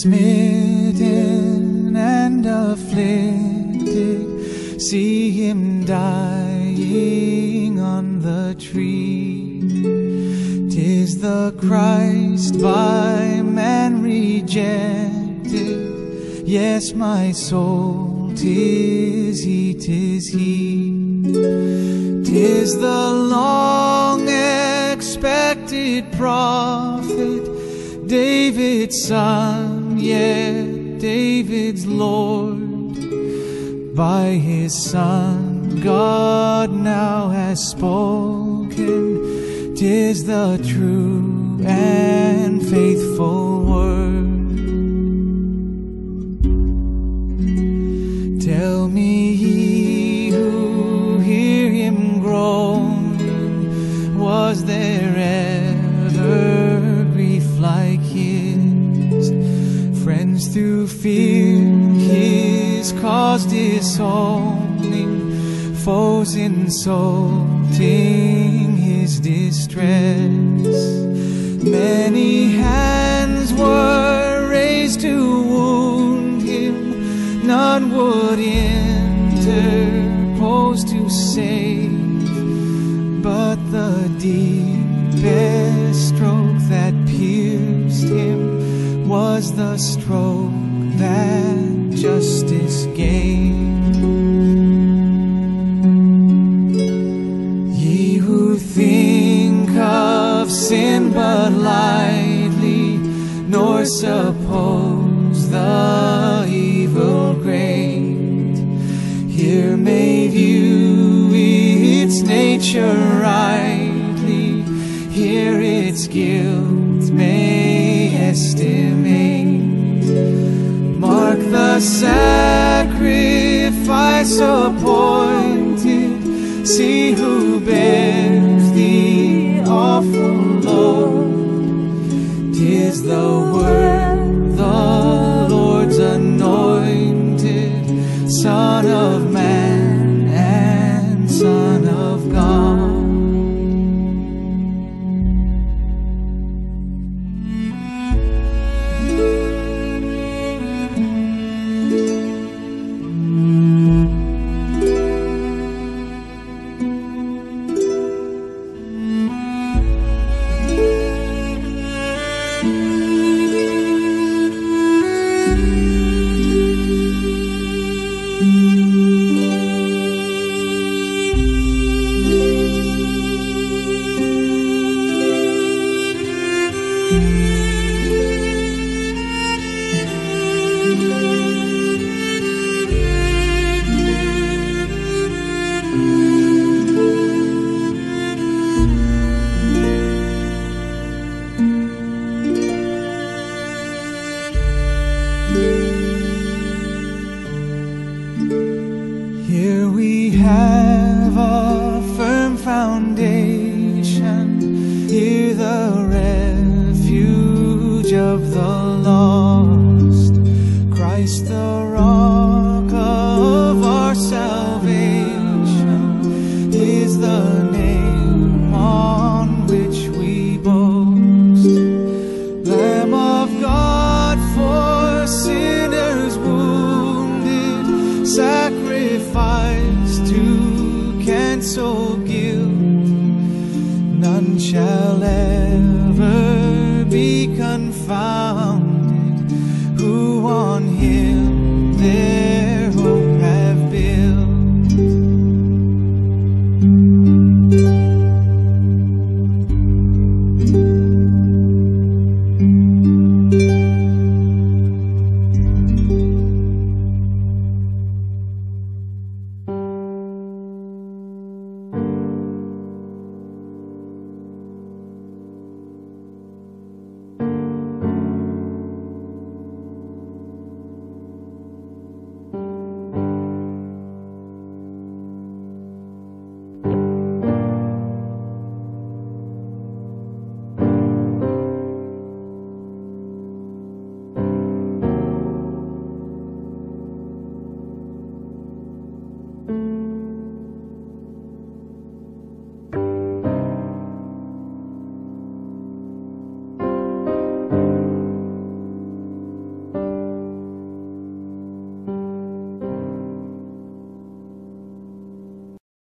smitten and afflicted, see him dying on the tree. 'Tis the Christ by man rejected, yes, my soul, 'tis he, 'tis he. 'Tis the long-expected prophet, David's son, yet David's Lord. By his Son God now has spoken, 'tis the true and faithful word. Tell me, ye who hear him groan, was there ever grief like his? Friends through fear his cause disowning, foes insulting his distress. Many hands were raised to wound him, none would interpose to save, but the deepest stroke that pierced him was the stroke that justice gained. Ye who think of sin but lightly, nor suppose the evil great, here may view its nature rightly, here its guilt may estimate. Mark the sacrifice appointed, see who bears the awful load. 'Tis the Word, the Lord's anointed, Son of Man and Son of God. Here we have a firm foundation, here the refuge of the lost. Christ the rock of our salvation is the name on which we boast. Lamb of God for sinners wounded, sacrifice to cancel guilt. None shall ever be confounded who on him their hope have built.